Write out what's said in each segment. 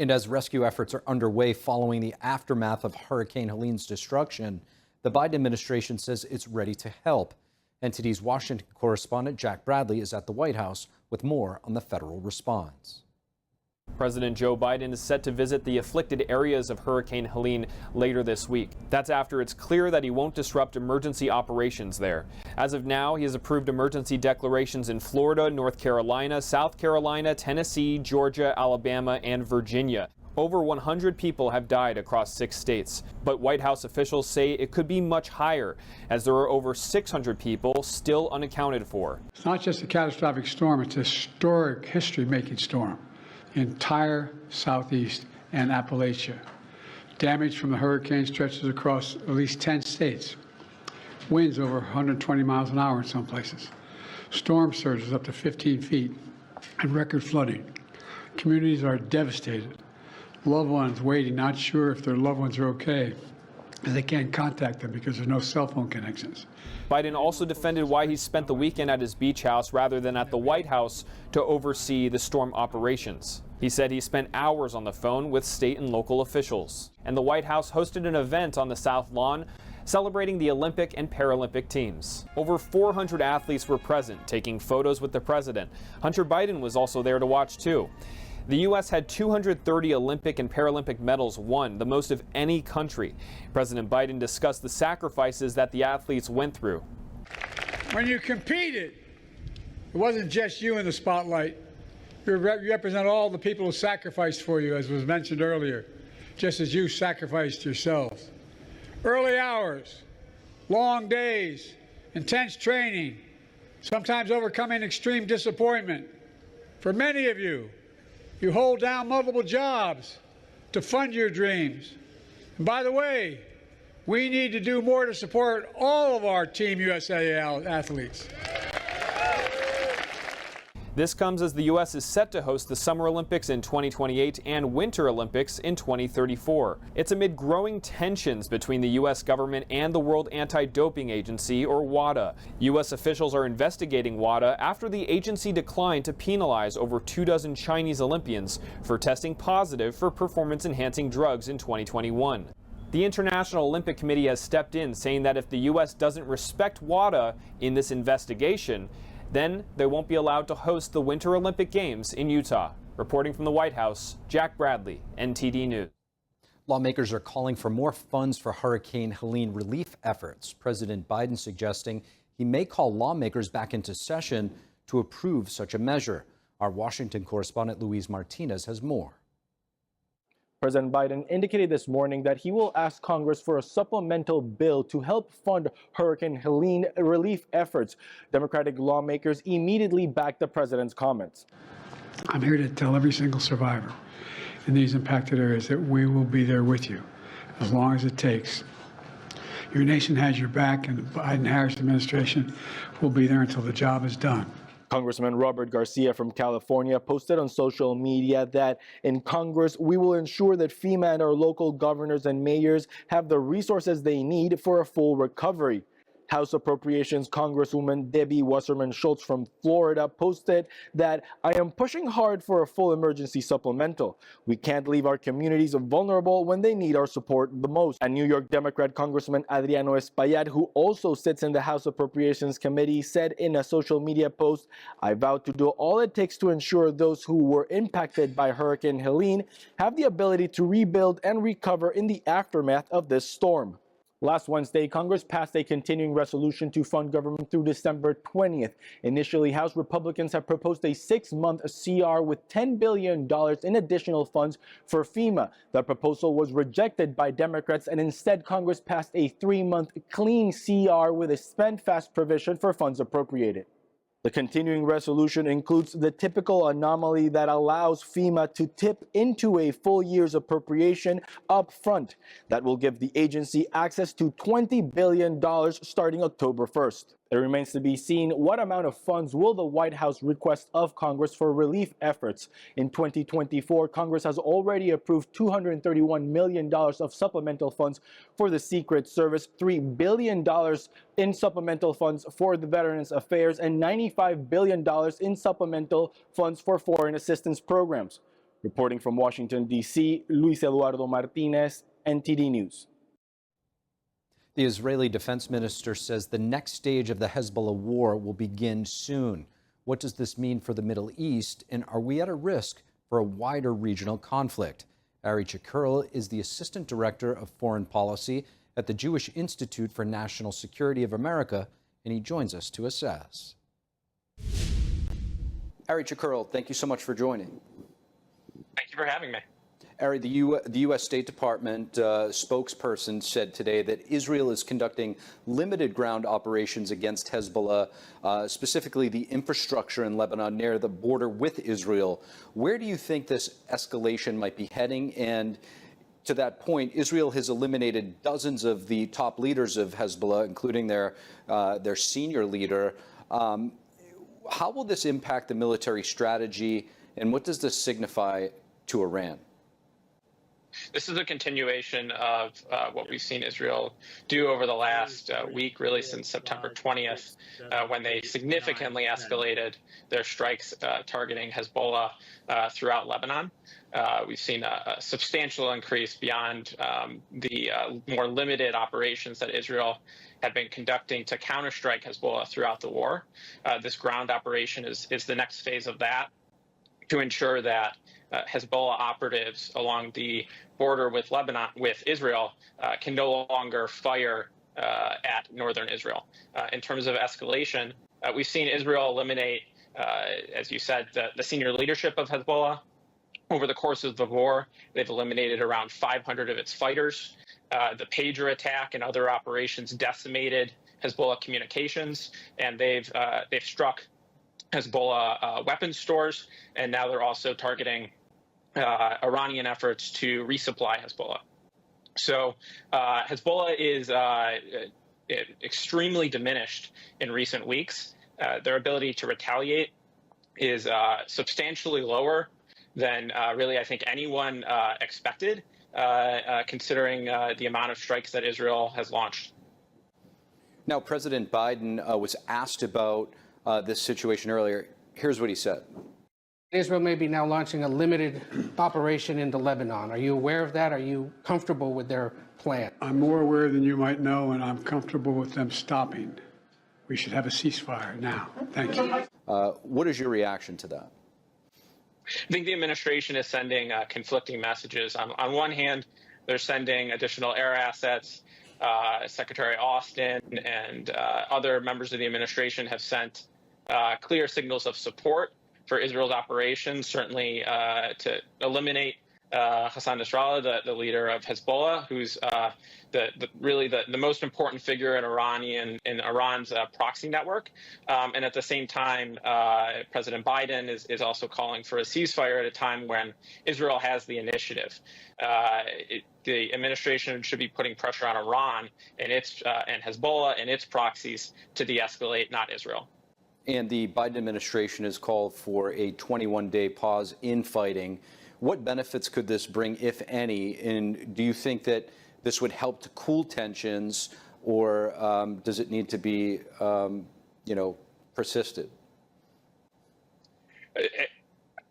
And as rescue efforts are underway following the aftermath of Hurricane Helene's destruction, the Biden administration says it's ready to help. NTD's Washington correspondent Jack Bradley is at the White House with more on the federal response. President Joe Biden is set to visit the afflicted areas of Hurricane Helene later this week. That's after it's clear that he won't disrupt emergency operations there. As of now, he has approved emergency declarations in Florida, North Carolina, South Carolina, Tennessee, Georgia, Alabama, and Virginia. Over 100 people have died across 6 states, but White House officials say it could be much higher, as there are over 600 people still unaccounted for. It's not just a catastrophic storm, it's a historic, history-making storm. The entire Southeast and Appalachia. Damage from the hurricane stretches across at least 10 states. Winds over 120 miles an hour in some places. Storm surges up to 15 feet and record flooding. Communities are devastated. Loved ones waiting, not sure if their loved ones are okay, and they can't contact them because there's no cell phone connections. Biden also defended why he spent the weekend at his beach house rather than at the White House to oversee the storm operations. He said he spent hours on the phone with state and local officials. And the White House hosted an event on the South Lawn celebrating the Olympic and Paralympic teams. Over 400 athletes were present, taking photos with the president. Hunter Biden was also there to watch too. The U.S. had 230 Olympic and Paralympic medals won, the most of any country. President Biden discussed the sacrifices that the athletes went through. When you competed, it wasn't just you in the spotlight. You represent all the people who sacrificed for you, as was mentioned earlier, just as you sacrificed yourselves. Early hours, long days, intense training, sometimes overcoming extreme disappointment. For many of you, you hold down multiple jobs to fund your dreams. And by the way, we need to do more to support all of our Team USA athletes. This comes as the U.S. is set to host the Summer Olympics in 2028 and Winter Olympics in 2034. It's amid growing tensions between the U.S. government and the World Anti-Doping Agency, or WADA. U.S. officials are investigating WADA after the agency declined to penalize over 24 Chinese Olympians for testing positive for performance-enhancing drugs in 2021. The International Olympic Committee has stepped in, saying that if the U.S. doesn't respect WADA in this investigation, then they won't be allowed to host the Winter Olympic Games in Utah. Reporting from the White House, Jack Bradley, NTD News. Lawmakers are calling for more funds for Hurricane Helene relief efforts. President Biden suggesting he may call lawmakers back into session to approve such a measure. Our Washington correspondent Luis Martinez has more. President Biden indicated this morning that he will ask Congress for a supplemental bill to help fund Hurricane Helene relief efforts. Democratic lawmakers immediately backed the president's comments. I'm here to tell every single survivor in these impacted areas that we will be there with you as long as it takes. Your nation has your back, and the Biden-Harris administration will be there until the job is done. Congressman Robert Garcia from California posted on social media that in Congress, we will ensure that FEMA and our local governors and mayors have the resources they need for a full recovery. House Appropriations Congresswoman Debbie Wasserman Schultz from Florida posted that I am pushing hard for a full emergency supplemental. We can't leave our communities vulnerable when they need our support the most. And New York Democrat Congressman Adriano Espaillat, who also sits in the House Appropriations Committee, said in a social media post, I vow to do all it takes to ensure those who were impacted by Hurricane Helene have the ability to rebuild and recover in the aftermath of this storm. Last Wednesday, Congress passed a continuing resolution to fund government through December 20th. Initially, House Republicans have proposed a 6-month CR with $10 billion in additional funds for FEMA. The proposal was rejected by Democrats, and instead Congress passed a 3-month clean CR with a spend fast provision for funds appropriated. The continuing resolution includes the typical anomaly that allows FEMA to tip into a full year's appropriation up front. That will give the agency access to $20 billion starting October 1st. It remains to be seen what amount of funds will the White House request of Congress for relief efforts. In 2024, Congress has already approved $231 million of supplemental funds for the Secret Service, $3 billion in supplemental funds for the Veterans Affairs, and $95 billion in supplemental funds for foreign assistance programs. Reporting from Washington, D.C., Luis Eduardo Martinez, NTD News. The Israeli defense minister says the next stage of the Hezbollah war will begin soon. What does this mean for the Middle East, and are we at a risk for a wider regional conflict? Ari Cicurel is the Assistant Director of Foreign Policy at the Jewish Institute for National Security of America, and he joins us to assess. Ari Cicurel, thank you so much for joining. Thank you for having me. Ari, the U.S. State Department spokesperson said today that Israel is conducting limited ground operations against Hezbollah, specifically the infrastructure in Lebanon near the border with Israel. Where do you think this escalation might be heading? And to that point, Israel has eliminated dozens of the top leaders of Hezbollah, including their senior leader. How will this impact the military strategy, and what does this signify to Iran? This is a continuation of what we've seen Israel do over the last week, really since September 20th, when they significantly escalated their strikes targeting Hezbollah throughout Lebanon. We've seen a substantial increase beyond the more limited operations that Israel had been conducting to counterstrike Hezbollah throughout the war. This ground operation is the next phase of that, to ensure that Hezbollah operatives along the border with Lebanon, with Israel, can no longer fire at northern Israel. In terms of escalation, we've seen Israel eliminate, as you said, the senior leadership of Hezbollah. Over the course of the war, they've eliminated around 500 of its fighters. The pager attack and other operations decimated Hezbollah communications, and they've struck Hezbollah weapons stores, and now they're also targeting Iranian efforts to resupply Hezbollah. So Hezbollah is extremely diminished in recent weeks. Their ability to retaliate is substantially lower than really I think anyone expected, considering the amount of strikes that Israel has launched. Now, President Biden was asked about this situation earlier. Here's what he said. Israel may be now launching a limited operation into Lebanon. Are you aware of that? Are you comfortable with their plan? I'm more aware than you might know, and I'm comfortable with them stopping. We should have a ceasefire now. Thank you. What is your reaction to that? I think the administration is sending conflicting messages. On one hand, they're sending additional air assets. Secretary Austin and other members of the administration have sent clear signals of support for Israel's operations, certainly to eliminate Hassan Nasrallah, the leader of Hezbollah, who's really the most important figure in Iran's proxy network. And at the same time, President Biden is also calling for a ceasefire at a time when Israel has the initiative. The administration should be putting pressure on Iran and Hezbollah and its proxies to de-escalate, not Israel. And the Biden administration has called for a 21-day pause in fighting. What benefits could this bring, if any? And do you think that this would help to cool tensions, or does it need to be, persisted?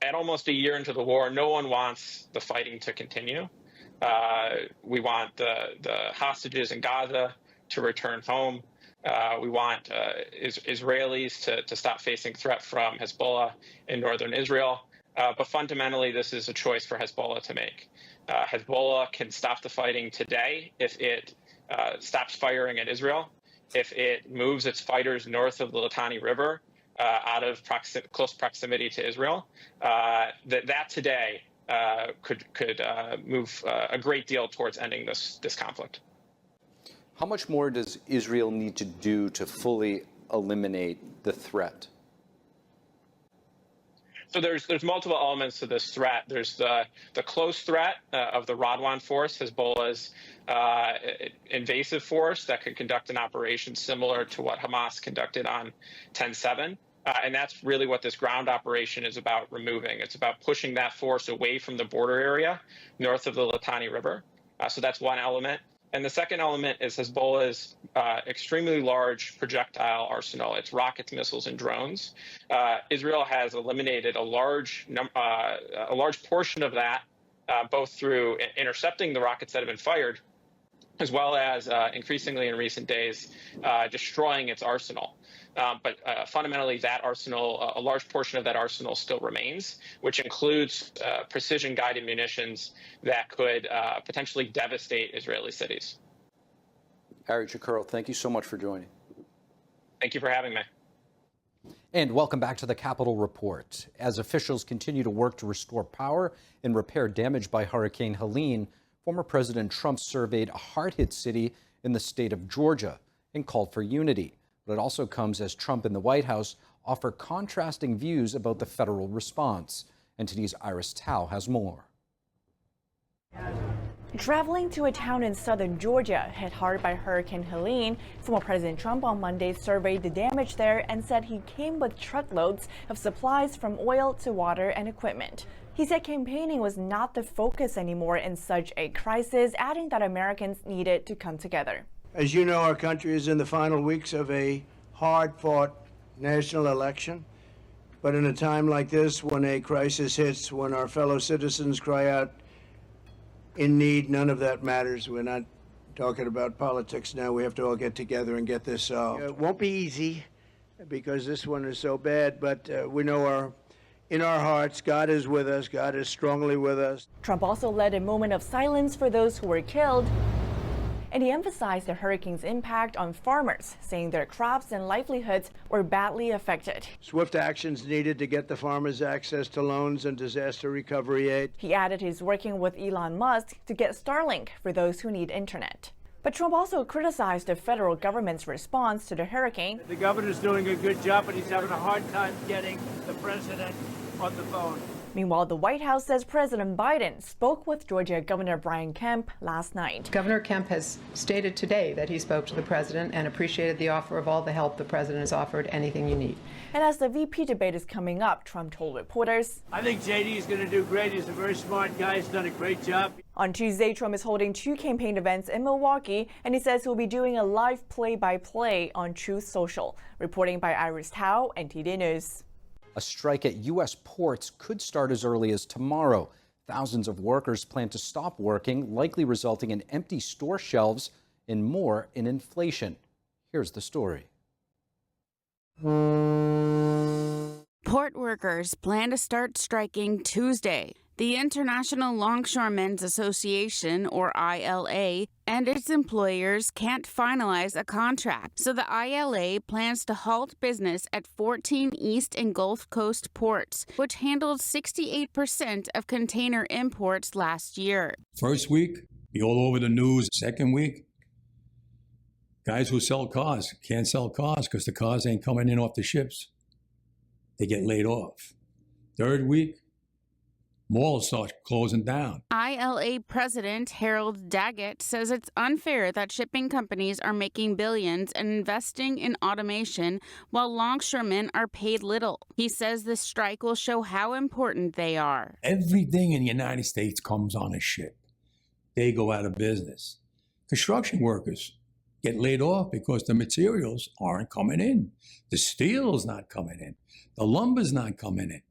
At almost a year into the war, no one wants the fighting to continue. We want the hostages in Gaza to return home. We want Israelis to stop facing threat from Hezbollah in northern Israel. But fundamentally, this is a choice for Hezbollah to make. Hezbollah can stop the fighting today if it stops firing at Israel, if it moves its fighters north of the Litani River out of close proximity to Israel. That today could move a great deal towards ending this conflict. How much more does Israel need to do to fully eliminate the threat? So there's multiple elements to this threat. There's the close threat of the Radwan force, Hezbollah's invasive force that could conduct an operation similar to what Hamas conducted on 10/7. And that's really what this ground operation is about removing. It's about pushing that force away from the border area north of the Litani River. So that's one element. And the second element is Hezbollah's extremely large projectile arsenal, its rockets, missiles, and drones. Israel has eliminated a large portion of that, both through intercepting the rockets that have been fired, as well as increasingly in recent days, destroying its arsenal. But fundamentally, that arsenal, a large portion of that arsenal still remains, which includes precision-guided munitions that could potentially devastate Israeli cities. Ari Cicurel, thank you so much for joining. Thank you for having me. And welcome back to the Capitol Report. As officials continue to work to restore power and repair damage by Hurricane Helene, former President Trump surveyed a hard-hit city in the state of Georgia and called for unity. But it also comes as Trump and the White House offer contrasting views about the federal response. NTD's Iris Tao has more. Traveling to a town in southern Georgia hit hard by Hurricane Helene, former President Trump on Monday surveyed the damage there and said he came with truckloads of supplies from oil to water and equipment. He said campaigning was not the focus anymore in such a crisis, adding that Americans needed to come together. As you know, our country is in the final weeks of a hard-fought national election. But in a time like this, when a crisis hits, when our fellow citizens cry out in need, none of that matters. We're not talking about politics now. We have to all get together and get this solved. It won't be easy because this one is so bad, but we know in our hearts, God is with us. God is strongly with us. Trump also led a moment of silence for those who were killed. And he emphasized the hurricane's impact on farmers, saying their crops and livelihoods were badly affected. Swift actions needed to get the farmers access to loans and disaster recovery aid. He added he's working with Elon Musk to get Starlink for those who need internet. But Trump also criticized the federal government's response to the hurricane. The governor's doing a good job, but he's having a hard time getting the president on the phone. Meanwhile, the White House says President Biden spoke with Georgia Governor Brian Kemp last night. Governor Kemp has stated today that he spoke to the president and appreciated the offer of all the help the president has offered, anything you need. And as the VP debate is coming up, Trump told reporters, I think JD is going to do great. He's a very smart guy. He's done a great job. On Tuesday, Trump is holding 2 campaign events in Milwaukee, and he says he'll be doing a live play-by-play on Truth Social. Reporting by Iris Tao, NTD News. A strike at U.S. ports could start as early as tomorrow. Thousands of workers plan to stop working, likely resulting in empty store shelves and more in inflation. Here's the story. Port workers plan to start striking Tuesday. The International Longshoremen's Association, or ILA, and its employers can't finalize a contract, so the ILA plans to halt business at 14 East and Gulf Coast ports, which handled 68% of container imports last year. First week, be all over the news. Second week, guys who sell cars can't sell cars because the cars ain't coming in off the ships. They get laid off. Third week, malls start closing down. ILA President Harold Daggett says it's unfair that shipping companies are making billions and investing in automation while longshoremen are paid little. He says the strike will show how important they are. Everything in the United States comes on a ship. They go out of business. Construction workers get laid off because the materials aren't coming in. The steel's not coming in. The lumber's not coming in.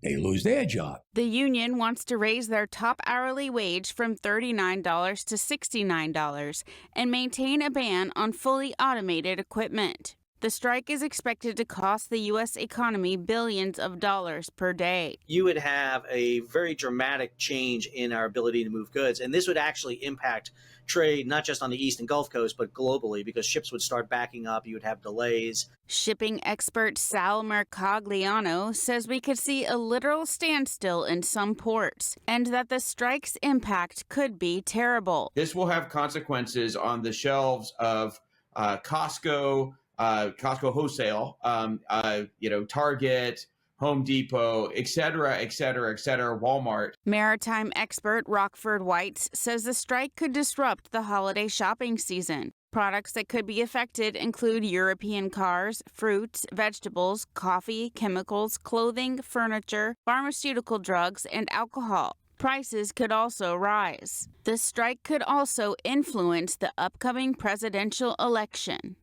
They lose their job. The union wants to raise their top hourly wage from $39 to $69 and maintain a ban on fully automated equipment. The strike is expected to cost the U.S. economy billions of dollars per day. You would have a very dramatic change in our ability to move goods, and this would actually impact trade, not just on the East and Gulf Coast, but globally, because ships would start backing up, you would have delays. Shipping expert Sal Mercogliano says we could see a literal standstill in some ports, and that the strike's impact could be terrible. This will have consequences on the shelves of Costco wholesale, Target, Home Depot, et cetera, Walmart. Maritime expert Rockford Whites says the strike could disrupt the holiday shopping season. Products that could be affected include European cars, fruits, vegetables, coffee, chemicals, clothing, furniture, pharmaceutical drugs, and alcohol. Prices could also rise. The strike could also influence the upcoming presidential election.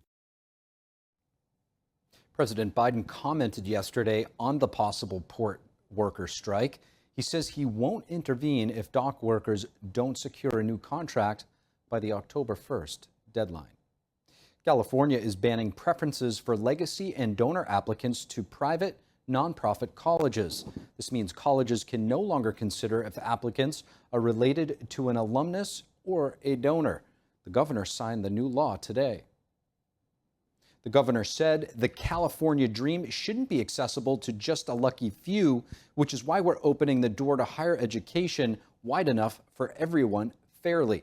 President Biden commented yesterday on the possible port worker strike. He says he won't intervene if dock workers don't secure a new contract by the October 1st deadline. California is banning preferences for legacy and donor applicants to private nonprofit colleges. This means colleges can no longer consider if applicants are related to an alumnus or a donor. The governor signed the new law today. The governor said the California dream shouldn't be accessible to just a lucky few, which is why we're opening the door to higher education wide enough for everyone fairly.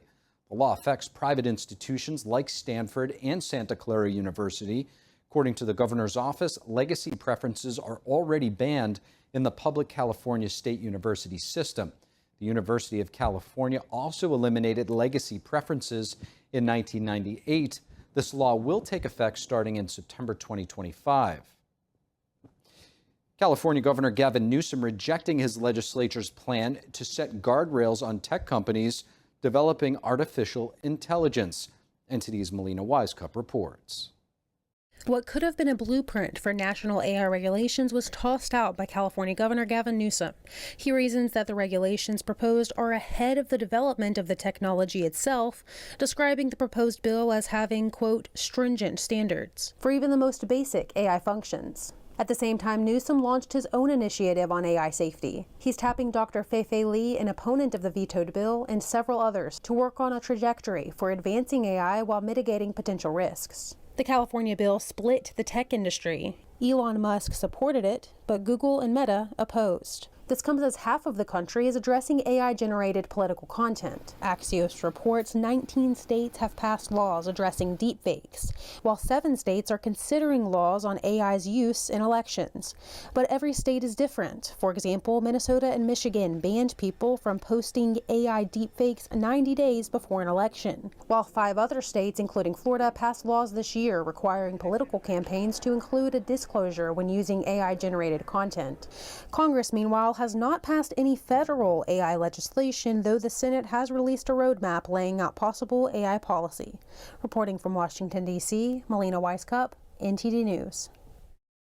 The law affects private institutions like Stanford and Santa Clara University. According to the governor's office, legacy preferences are already banned in the public California State University system. The University of California also eliminated legacy preferences in 1998. This law will take effect starting in September 2025. California Governor Gavin Newsom rejecting his legislature's plan to set guardrails on tech companies developing artificial intelligence. NTD's Melina Wisecup reports. What could have been a blueprint for national AI regulations was tossed out by California Governor Gavin Newsom. He reasons that the regulations proposed are ahead of the development of the technology itself, describing the proposed bill as having, quote, stringent standards for even the most basic AI functions. At the same time, Newsom launched his own initiative on AI safety. He's tapping Dr. Fei-Fei Li, an opponent of the vetoed bill, and several others to work on a trajectory for advancing AI while mitigating potential risks. The California bill split the tech industry. Elon Musk supported it, but Google and Meta opposed. This comes as half of the country is addressing AI-generated political content. Axios reports 19 states have passed laws addressing deepfakes, while 7 states are considering laws on AI's use in elections. But every state is different. For example, Minnesota and Michigan banned people from posting AI deepfakes 90 days before an election, while 5 other states, including Florida, passed laws this year requiring political campaigns to include a disclosure when using AI-generated content. Congress, meanwhile, has not passed any federal AI legislation, though the Senate has released a roadmap laying out possible AI policy. Reporting from Washington, D.C., Melina Wisecup, NTD News.